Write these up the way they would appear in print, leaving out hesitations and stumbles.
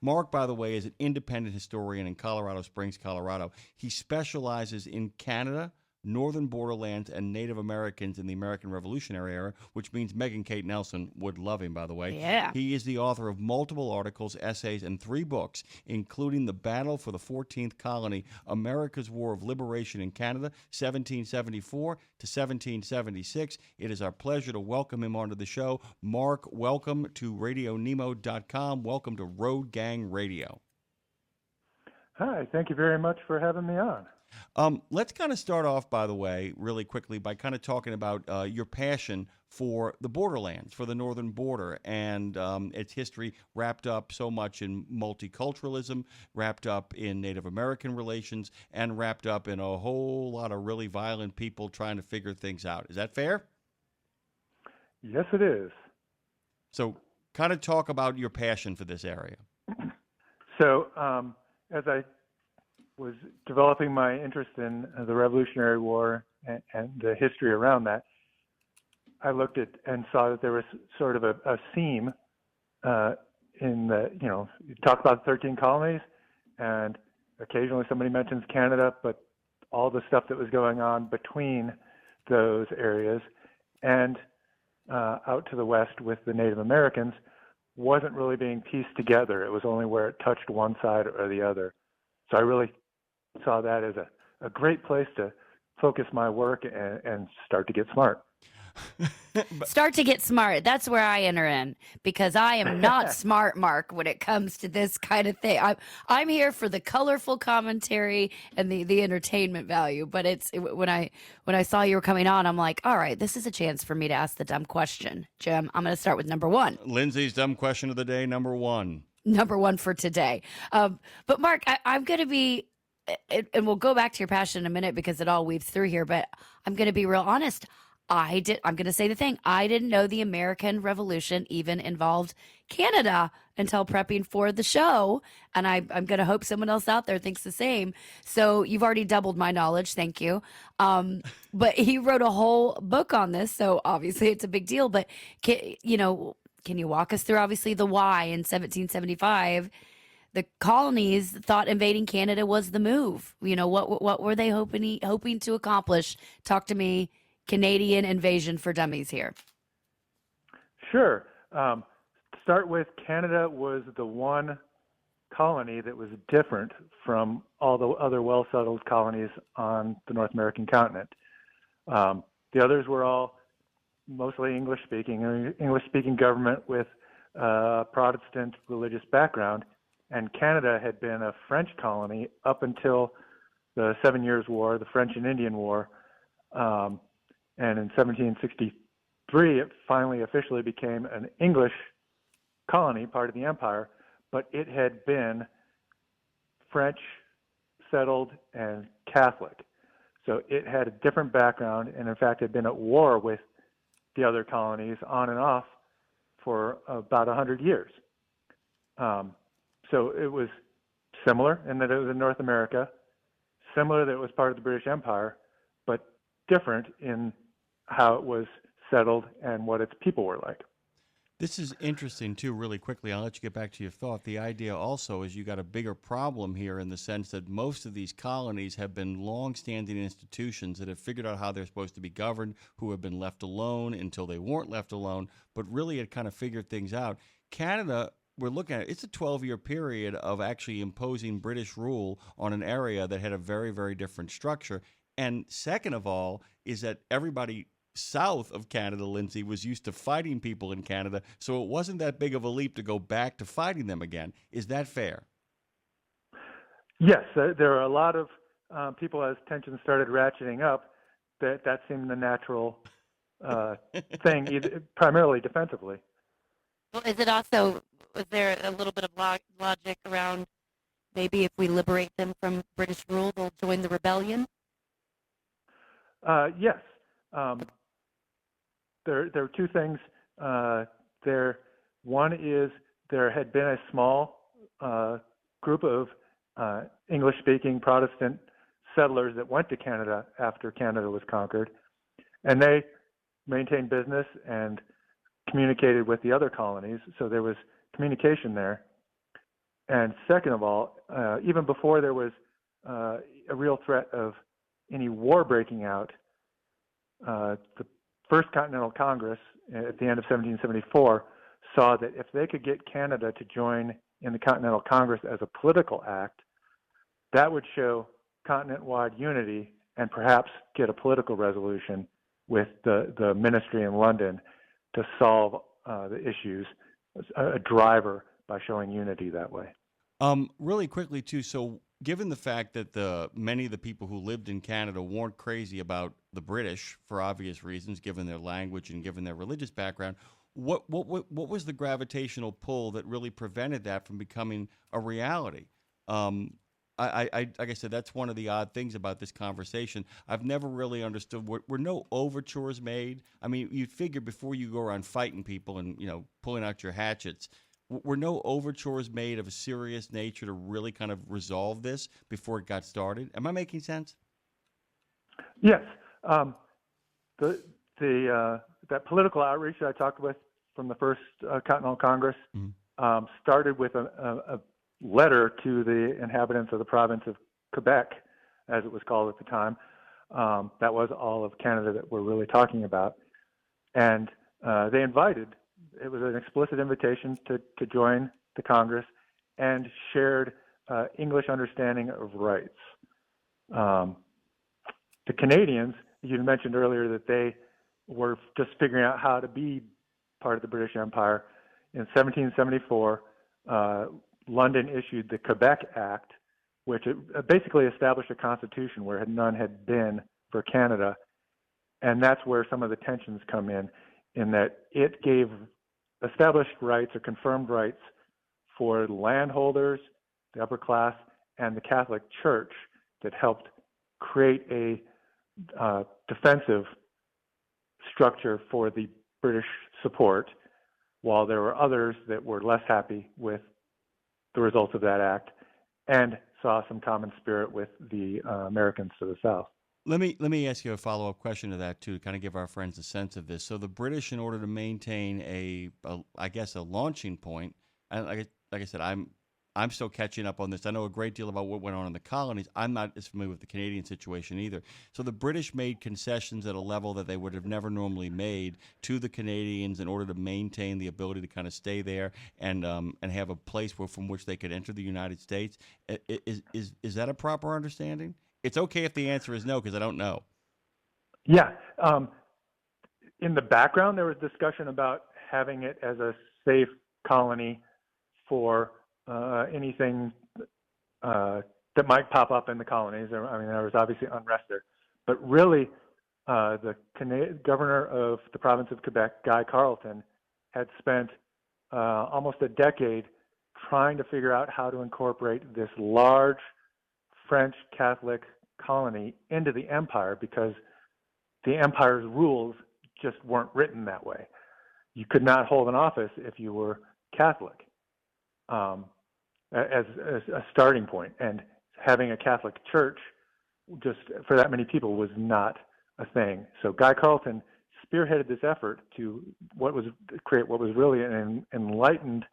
Mark, by the way, is an independent historian in Colorado Springs, Colorado. He specializes in Canada, northern borderlands, and Native Americans in the American Revolutionary era, which means Megan Kate Nelson would love him, by the way. Yeah. He is the author of multiple articles, essays, and 3 books, including The Battle for the 14th Colony, America's War of Liberation in Canada, 1774 to 1776. It is our pleasure to welcome him onto the show. Mark, welcome to RadioNemo.com. Welcome to Road Gang Radio. Hi, thank you very much for having me on. Let's kind of start off, by the way, really quickly by kind of talking about your passion for the borderlands, for the northern border, and its history wrapped up so much in multiculturalism, wrapped up in Native American relations, and wrapped up in a whole lot of really violent people trying to figure things out. Is that fair? Yes, it is. So kind of talk about your passion for this area. So, as I was developing my interest in the Revolutionary War and the history around that, I looked at and saw that there was sort of a theme in the, you talk about 13 colonies, and occasionally somebody mentions Canada, but all the stuff that was going on between those areas and out to the west with the Native Americans wasn't really being pieced together. It was only where it touched one side or the other. So I really saw that as a great place to focus my work and start to get smart. Start to get smart. That's where I enter in, because I am not smart, Mark, when it comes to this kind of thing. I'm here for the colorful commentary and the entertainment value. But it's when I saw you were coming on, I'm like, all right, this is a chance for me to ask the dumb question. Jim, I'm going to start with number one. Lindsay's dumb question of the day, number one. Number one for today. But Mark, I'm going to be, and we'll go back to your passion in a minute because it all weaves through here, but I'm going to be real honest. I'm going to say the thing. I didn't know the American Revolution even involved Canada until prepping for the show. And I'm going to hope someone else out there thinks the same. So you've already doubled my knowledge. Thank you. But he wrote a whole book on this. So obviously it's a big deal, but can you walk us through obviously the why in 1775? The colonies thought invading Canada was the move. What were they hoping to accomplish? Talk to me. Canadian invasion for dummies here. Sure. Start with Canada was the one colony that was different from all the other well-settled colonies on the North American continent. The others were all mostly English-speaking government with Protestant religious background, and Canada had been a French colony up until the 7 Years' War, the French and Indian War. And in 1763, it finally officially became an English colony, part of the empire, but it had been French settled and Catholic. So it had a different background, and in fact had been at war with the other colonies on and off for about 100 years. So it was similar in that it was in North America, similar that it was part of the British Empire, but different in how it was settled and what its people were like. This is interesting, too, really quickly. I'll let you get back to your thought. The idea also is you got a bigger problem here in the sense that most of these colonies have been long-standing institutions that have figured out how they're supposed to be governed, who have been left alone until they weren't left alone, but really had kind of figured things out. Canada, we're looking at it's a 12-year period of actually imposing British rule on an area that had a very, very different structure. And second of all is that everybody south of Canada, Lindsay, was used to fighting people in Canada, so it wasn't that big of a leap to go back to fighting them again. Is that fair? Yes, there are a lot of people, as tensions started ratcheting up, that seemed the natural thing, primarily defensively. Well, was there a little bit of logic around maybe if we liberate them from British rule, they'll join the rebellion? Yes. There are two things there. One is there had been a small group of English-speaking Protestant settlers that went to Canada after Canada was conquered, and they maintained business and communicated with the other colonies, so there was communication there. And second of all, even before there was a real threat of any war breaking out, the First Continental Congress at the end of 1774 saw that if they could get Canada to join in the Continental Congress as a political act, that would show continent-wide unity and perhaps get a political resolution with the ministry in London to solve the issues, a driver by showing unity that way. Really quickly too. So, given the fact that many of the people who lived in Canada weren't crazy about the British for obvious reasons, given their language and given their religious background, what was the gravitational pull that really prevented that from becoming a reality? Like I said, that's one of the odd things about this conversation. I've never really understood. Were no overtures made? I mean, you'd figure before you go around fighting people and pulling out your hatchets, were no overtures made of a serious nature to really kind of resolve this before it got started? Am I making sense? Yes. That political outreach that I talked with from the First Continental Congress started with a letter to the inhabitants of the province of Quebec, as it was called at the time. That was all of Canada that we're really talking about. And they invited, it was an explicit invitation to join the Congress and shared English understanding of rights. The Canadians, you mentioned earlier that they were just figuring out how to be part of the British Empire. In 1774, London issued the Quebec Act, which basically established a constitution where none had been for Canada. And that's where some of the tensions come in that it gave established rights or confirmed rights for landholders, the upper class, and the Catholic Church that helped create a defensive structure for the British support, while there were others that were less happy with the results of that act and saw some common spirit with the Americans to the south. Let me ask you a follow-up question to that too, to kind of give our friends a sense of this. So the British, in order to maintain a launching point, and like I said, I'm still catching up on this. I know a great deal about what went on in the colonies. I'm not as familiar with the Canadian situation either. So the British made concessions at a level that they would have never normally made to the Canadians in order to maintain the ability to kind of stay there and have a place from which they could enter the United States. Is that a proper understanding? It's okay if the answer is no, because I don't know. Yeah. In the background, there was discussion about having it as a safe colony for anything that might pop up in the colonies. I mean, there was obviously unrest there. But really, the governor of the province of Quebec, Guy Carleton, had spent almost a decade trying to figure out how to incorporate this large French Catholic colony into the empire, because the empire's rules just weren't written that way. You could not hold an office if you were Catholic, as a starting point. And having a Catholic church just for that many people was not a thing. So Guy Carleton spearheaded this effort to create what was really an enlightened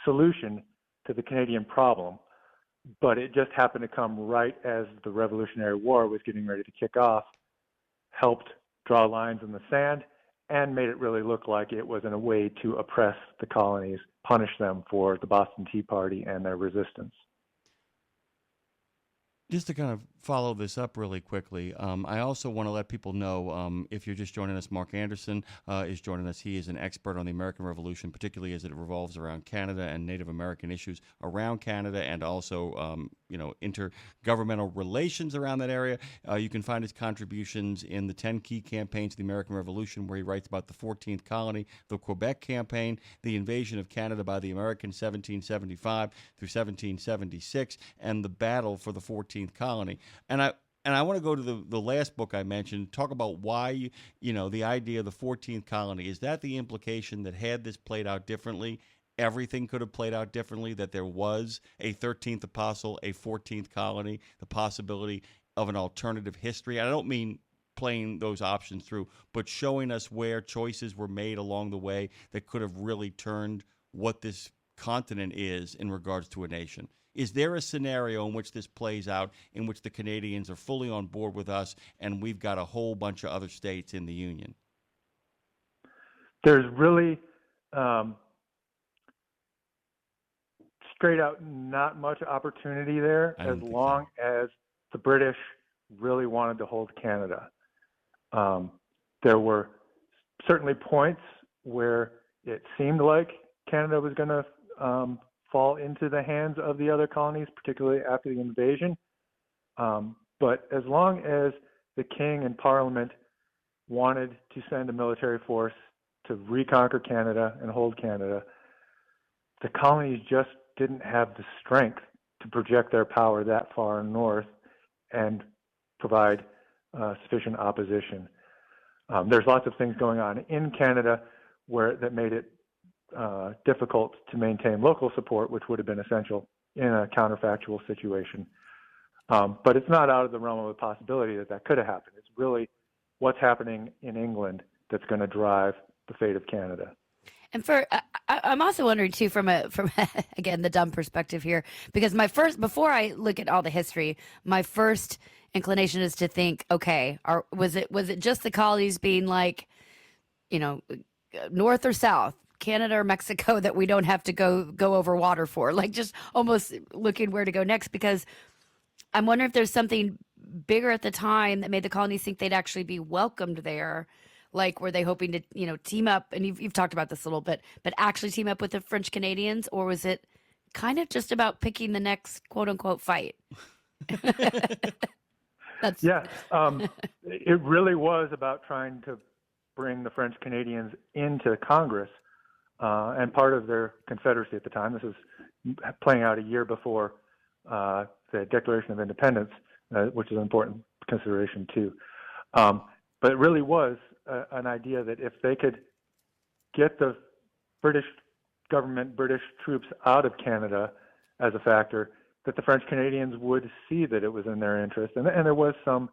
solution to the Canadian problem. But it just happened to come right as the Revolutionary War was getting ready to kick off, helped draw lines in the sand, and made it really look like it was in a way to oppress the colonies, punish them for the Boston Tea Party and their resistance. Just to kind of follow this up really quickly, I also want to let people know, if you're just joining us, Mark Anderson is joining us. He is an expert on the American Revolution, particularly as it revolves around Canada and Native American issues around Canada, and also, intergovernmental relations around that area. You can find his contributions in the 10 Key Campaigns of the American Revolution, where he writes about the 14th colony, the Quebec Campaign, the invasion of Canada by the Americans 1775 through 1776, and the battle for the 14th colony. And I want to go to the last book I mentioned, talk about why, the idea of the 14th colony. Is that the implication that had this played out differently, everything could have played out differently, that there was a 13th apostle, a 14th colony, the possibility of an alternative history? I don't mean playing those options through, but showing us where choices were made along the way that could have really turned what this continent is in regards to a nation. Is there a scenario in which this plays out, in which the Canadians are fully on board with us and we've got a whole bunch of other states in the Union? There's really straight out not much opportunity there as long as the British really wanted to hold Canada. There were certainly points where it seemed like Canada was going to fall into the hands of the other colonies, particularly after the invasion. But as long as the King and Parliament wanted to send a military force to reconquer Canada and hold Canada, the colonies just didn't have the strength to project their power that far north and provide sufficient opposition. There's lots of things going on in Canada that made it difficult to maintain local support, which would have been essential in a counterfactual situation. But it's not out of the realm of a possibility that could have happened. It's really what's happening in England that's going to drive the fate of Canada. And I'm also wondering too, from again the dumb perspective here, because before I look at all the history, my first inclination is to think, okay, was it just the colonies being like, north or south, Canada or Mexico, that we don't have to go over water for, like just almost looking where to go next? Because I'm wondering if there's something bigger at the time that made the colonies think they'd actually be welcomed there. Like, were they hoping to, team up? And you've talked about this a little bit, but actually team up with the French Canadians, or was it kind of just about picking the next quote unquote fight? Yes, it really was about trying to bring the French Canadians into Congress, and part of their confederacy at the time. This is playing out a year before the Declaration of Independence, which is an important consideration too. But it really was an idea that if they could get the British government, British troops out of Canada as a factor, that the French Canadians would see that it was in their interest. And there was some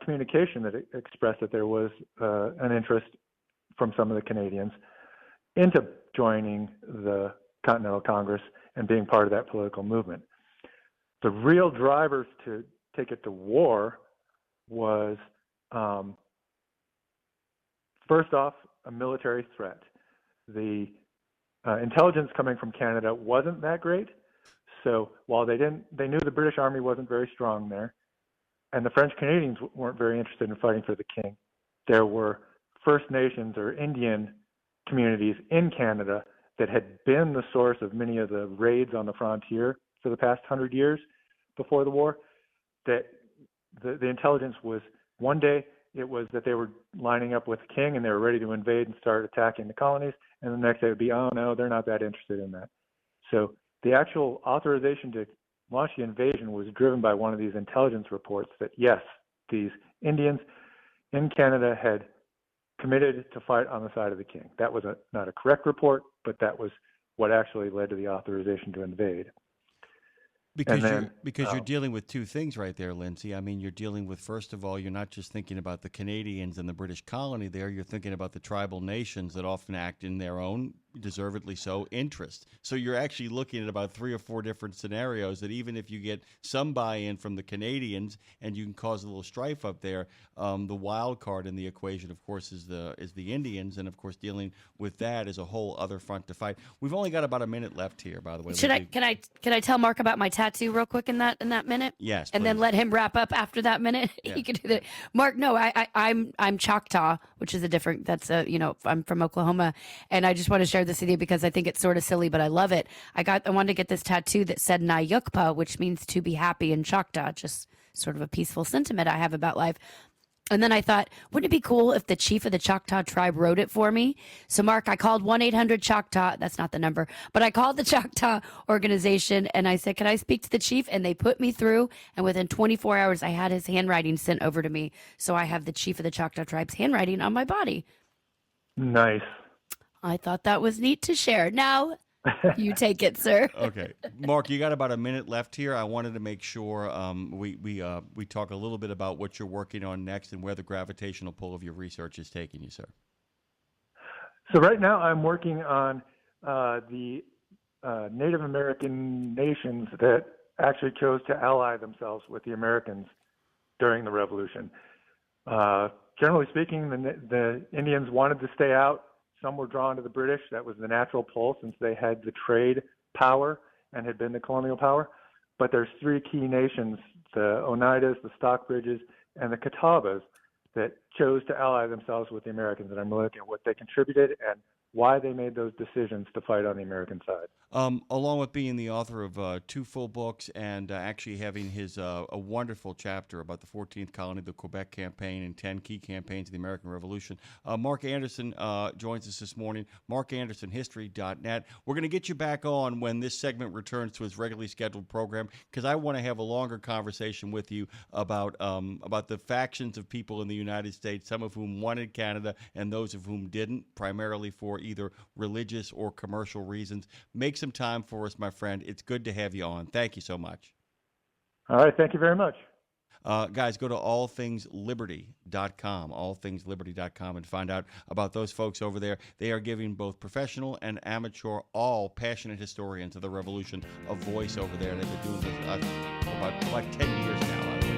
communication that expressed that there was an interest from some of the Canadians into joining the Continental Congress and being part of that political movement. The real drivers to take it to war was, first off, a military threat. The intelligence coming from Canada wasn't that great. So while they knew the British Army wasn't very strong there, and the French Canadians weren't very interested in fighting for the King, there were First Nations or Indian communities in Canada that had been the source of many of the raids on the frontier for the past 100 years before the war. That the intelligence was, one day it was that they were lining up with the King and they were ready to invade and start attacking the colonies, and the next day it would be, oh no, they're not that interested in that. So the actual authorization to launch the invasion was driven by one of these intelligence reports that, yes, these Indians in Canada had committed to fight on the side of the King. That was not a correct report, but that was what actually led to the authorization to invade. Because you're dealing with two things right there, Lindsay. I mean, you're dealing with, first of all, you're not just thinking about the Canadians and the British colony there. You're thinking about the tribal nations that often act in their own, deservedly so, interest. So you're actually looking at about 3 or 4 different scenarios that even if you get some buy-in from the Canadians and you can cause a little strife up there, the wild card in the equation, of course, is the Indians, and of course, dealing with that is a whole other front to fight. We've only got about a minute left here, by the way. Can I tell Mark about my tattoo real quick in that minute? Yes, and please. then let him wrap up after that minute. Yeah. He could do that. Mark, no, I'm Choctaw, which is I'm from Oklahoma, and I just want to share this with you because I think it's sort of silly, but I love it. I wanted to get this tattoo that said Nayukpa, which means to be happy in Choctaw, just sort of a peaceful sentiment I have about life. And then I thought, wouldn't it be cool if the chief of the Choctaw tribe wrote it for me? So, Mark, I called 1-800-CHOCTAW. That's not the number, but I called the Choctaw organization and I said, can I speak to the chief? And they put me through. And within 24 hours, I had his handwriting sent over to me. So I have the chief of the Choctaw tribe's handwriting on my body. Nice. I thought that was neat to share. Now, you take it, sir. Okay, Mark, you got about a minute left here. I wanted to make sure we talk a little bit about what you're working on next and where the gravitational pull of your research is taking you, sir. So right now I'm working on the Native American nations that actually chose to ally themselves with the Americans during the Revolution. Generally speaking, the Indians wanted to stay out. Some were drawn to the British. That was the natural pull since they had the trade power and had been the colonial power. But there's three key nations, the Oneidas, the Stockbridges, and the Catawbas, that chose to ally themselves with the Americans. And I'm looking at what they contributed and why they made those decisions to fight on the American side. Along with being the author of 2 full books and actually having his a wonderful chapter about the 14th colony, the Quebec campaign, and 10 key campaigns of the American Revolution, Mark Anderson joins us this morning. MarkAndersonHistory.net. We're going to get you back on when this segment returns to its regularly scheduled program, because I want to have a longer conversation with you about the factions of people in the United States, some of whom wanted Canada and those of whom didn't, primarily for either religious or commercial reasons. Make some time for us, my friend. It's good to have you on. Thank you so much. All right. Thank you very much. Guys, go to allthingsliberty.com, allthingsliberty.com, and find out about those folks over there. They are giving both professional and amateur, all passionate historians of the Revolution a voice over there. They've been doing this for about 10 years now, I believe.